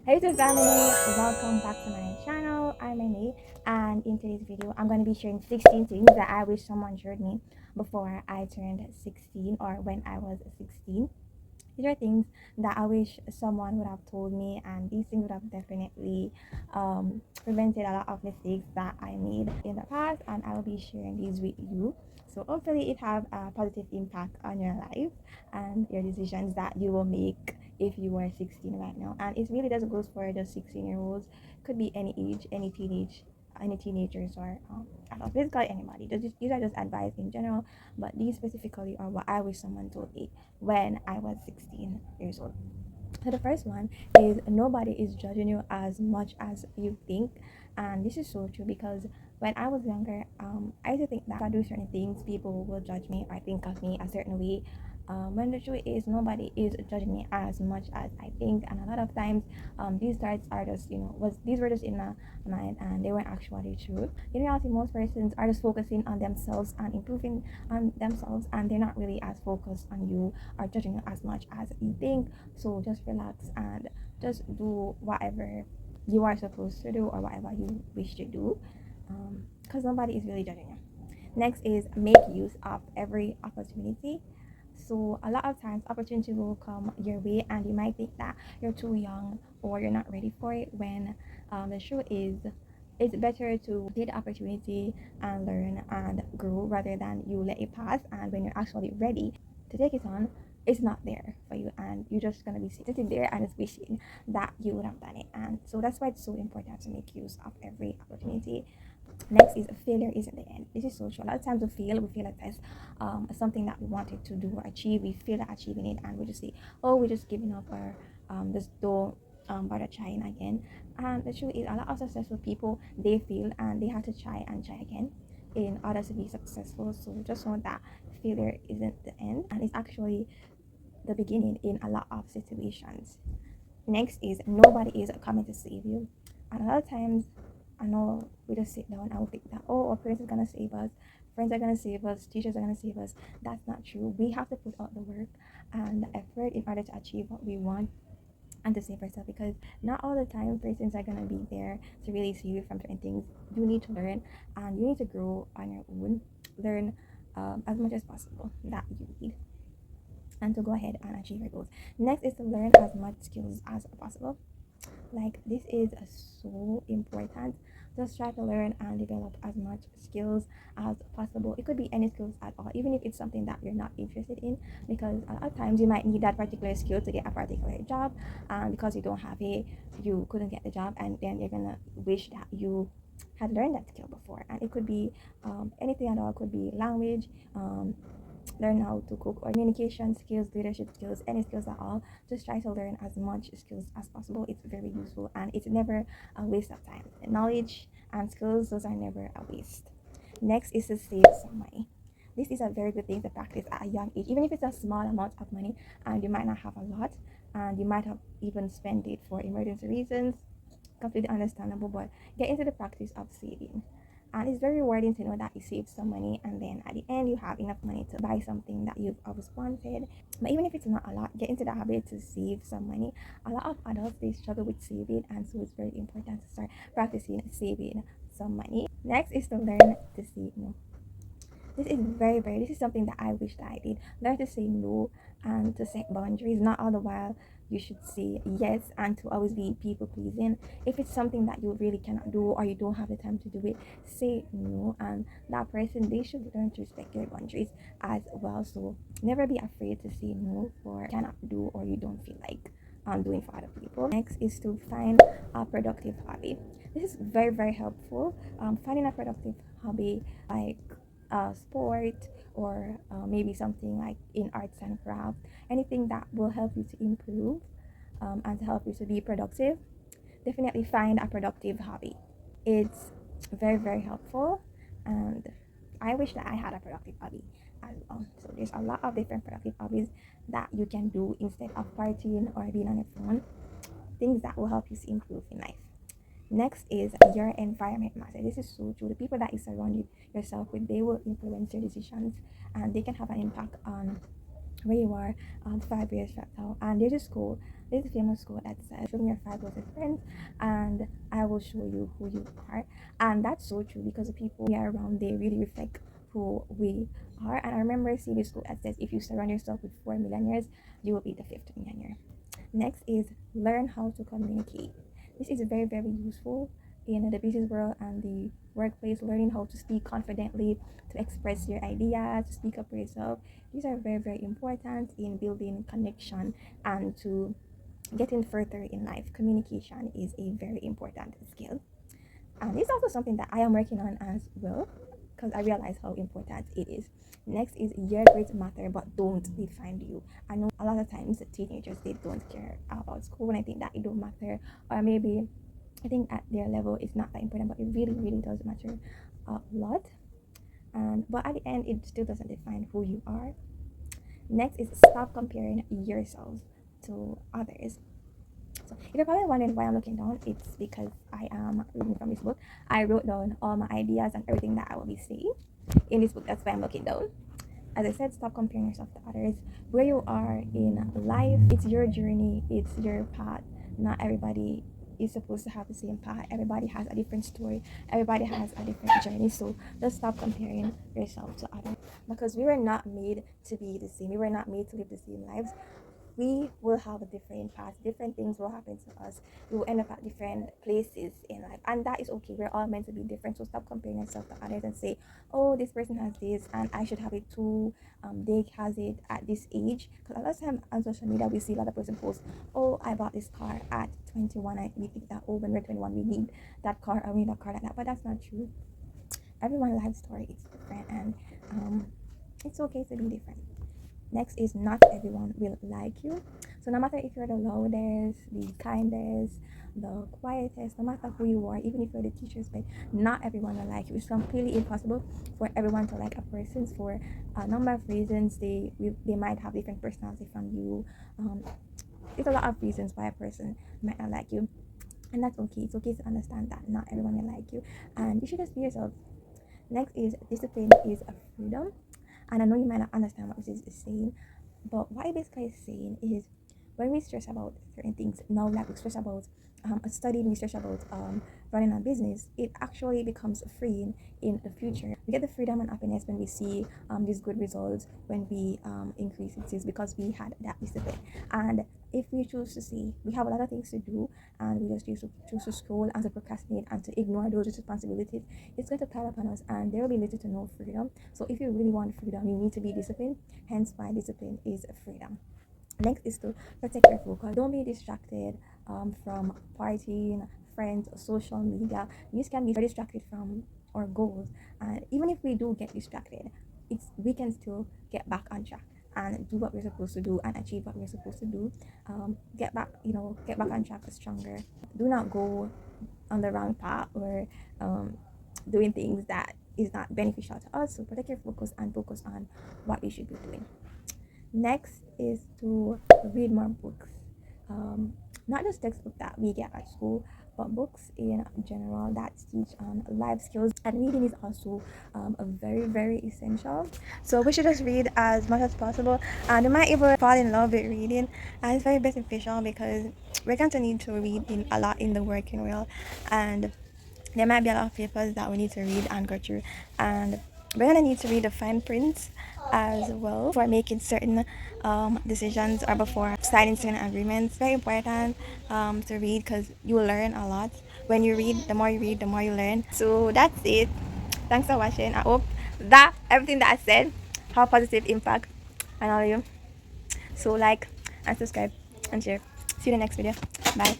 Hey to family, welcome back to my channel. I'm Amy, and in today's video I'm going to be sharing 16 things that I wish someone showed me before I turned 16 or when I was 16. These are things that I wish someone would have told me, and these things would have definitely prevented a lot of mistakes that I made in the past, and I will be sharing these with you. So hopefully it have a positive impact on your life and your decisions that you will make if you were 16 right now. And it really doesn't go for the 16-year-olds. Could be any age, any teenagers or adults, basically anybody. These are just advice in general, but these specifically are what I wish someone told me when I was 16 years old. So the first one is nobody is judging you as much as you think, and this is so true because when I was younger, I used to think that if I do certain things, people will judge me or think of me a certain way. When the truth is, nobody is judging me as much as I think, and a lot of times, these thoughts are just these were just in my mind, and they weren't actually true. In reality, most persons are just focusing on themselves and improving on themselves, and they're not really as focused on you or judging you as much as you think. So just relax and just do whatever you are supposed to do or whatever you wish to do, because nobody is really judging you. Next is make use of every opportunity. So a lot of times opportunity will come your way and you might think that you're too young or you're not ready for it, when the truth is it's better to take the opportunity and learn and grow rather than you let it pass, and when you're actually ready to take it on, it's not there for you and you're just gonna be sitting there and just wishing that you would have done it. And so that's why it's so important to make use of every opportunity. Next is failure isn't the end. This is social. A lot of times we fail at test, something that we wanted to do or achieve. We fail at achieving it, and we just say, "Oh, we're just giving up," or just don't bother trying again. And the truth is, a lot of successful people they fail and they have to try and try again in order to be successful. So just know that failure isn't the end, and it's actually the beginning in a lot of situations. Next is nobody is coming to save you. And a lot of times I know we just sit down and we think that, oh, our parents are gonna save us, friends are gonna save us, teachers are gonna save us. That's not true. We have to put out the work and the effort in order to achieve what we want and to save ourselves, because not all the time persons are gonna be there to really save you from certain things. You need to learn and you need to grow on your own. Learn as much as possible that you need, and to go ahead and achieve your goals. Next is to learn as much skills as possible. Like this is so important. Just try to learn and develop as much skills as possible. It could be any skills at all, even if it's something that you're not interested in, because a lot of times you might need that particular skill to get a particular job, and because you don't have it, you couldn't get the job, and then you're gonna wish that you had learned that skill before. And it could be anything at all. It could be language, learn how to cook, or communication skills, leadership skills, any skills at all. Just try to learn as much skills as possible. It's very useful and it's never a waste of time. Knowledge and skills, those are never a waste. Next is to save some money. This is a very good thing to practice at a young age, even if it's a small amount of money and you might not have a lot and you might have even spent it for emergency reasons. Completely understandable, but get into the practice of saving. And it's very rewarding to know that you saved some money and then at the end you have enough money to buy something that you've always wanted. But even if it's not a lot, get into the habit to save some money. A lot of adults they struggle with saving, and so it's very important to start practicing saving some money. Next is to learn to say no. This is something that I wish that I did. Learn to say no and to set boundaries. Not all the while you should say yes and to always be people pleasing. If it's something that you really cannot do or you don't have the time to do it, say no, and that person they should learn to respect your boundaries as well. So never be afraid to say no for cannot do or you don't feel like doing for other people. Next is to find a productive hobby. This is very helpful. Finding a productive hobby like sport or maybe something like in arts and craft, anything that will help you to improve and to help you to be productive. Definitely find a productive hobby. It's very helpful, and I wish that I had a productive hobby as well. So there's a lot of different productive hobbies that you can do instead of partying or being on your phone, things that will help you to improve in life. Next is your environment matter. This is so true. The people that you surround yourself with, they will influence your decisions and they can have an impact on where you are 5 years from now. And this is cool. There's a famous quote that says, "Show me your five closest friends, and I will show you who you are." And that's so true because the people we are around, they really reflect who we are. And I remember seeing this quote that says, "If you surround yourself with 4 millionaires, you will be the fifth millionaire." Next is learn how to communicate. This is very, very useful in the business world and the workplace. Learning how to speak confidently, to express your ideas, to speak up for yourself. These are very, very important in building connection and to getting further in life. Communication is a very important skill. And it's also something that I am working on as well because I realize how important it is. Next is your grades matter, but don't define you. I know a lot of times teenagers, they don't care about school, and I think that it don't matter, or maybe I think at their level it's not that important, but it really, really does matter a lot. And but at the end, it still doesn't define who you are. Next is stop comparing yourself to others. So if you're probably wondering why I'm looking down, it's because I am reading from this book. I wrote down all my ideas and everything that I will be saying in this book. That's why I'm looking down. As I said, stop comparing yourself to others. Where you are in life, it's your journey, it's your path. Not everybody is supposed to have the same path. Everybody has a different story. Everybody has a different journey. So just stop comparing yourself to others. Because we were not made to be the same. We were not made to live the same lives. We will have a different path. Different things will happen to us. We will end up at different places in life, and that is okay. We're all meant to be different. So stop comparing yourself to others and say, "Oh, this person has this, and I should have it too." They has it at this age. Because a lot of time on social media, we see a lot of person post, "Oh, I bought this car at 21." We think that, oh, when we're 21, we need that car or we need a car like that, but that's not true. Everyone's life story is different, and it's okay to be different. Next is not everyone will like you. So no matter if you're the loudest, the kindest, the quietest, no matter who you are, even if you're the teacher's pet, not everyone will like you. It's completely impossible for everyone to like a person for a number of reasons. They might have different personality from you. There's a lot of reasons why a person might not like you, and that's okay. It's okay to understand that not everyone will like you, and you should just be yourself. Next is discipline is a freedom. And I know you might not understand what this is saying, but what it basically is saying is when we stress about certain things, now like we stress about studying, we stress about running a business, it actually becomes freeing in the future. We get the freedom and happiness when we see these good results, when we increase in sales because we had that discipline. And if we choose to see we have a lot of things to do and we just choose to scroll and to procrastinate and to ignore those responsibilities, it's going to pile upon us and there will be little to no freedom. So if you really want freedom, you need to be disciplined, hence why discipline is freedom. Next is to protect your focus. Don't be distracted from partying, friends, social media. You can be very distracted from our goals, and even if we do get distracted, we can still get back on track and do what we're supposed to do and achieve what we're supposed to do. Get back on track stronger. Do not go on the wrong path or doing things that is not beneficial to us. So protect your focus and focus on what you should be doing. Next is to read more books. Not just textbook that we get at school, but books in general that teach on life skills. And reading is also a very, very essential. So we should just read as much as possible. And we might even fall in love with reading. And it's very beneficial because we're going to need to read a lot in the working world. And there might be a lot of papers that we need to read and go through. And we're gonna need to read the fine print as well for making certain decisions or before signing certain agreements. Very important to read because you will learn a lot. When you read, the more you read, the more you learn. So that's it. Thanks for watching. I hope that everything that I said have a positive impact on all of you. So like and subscribe and share. See you in the next video. Bye.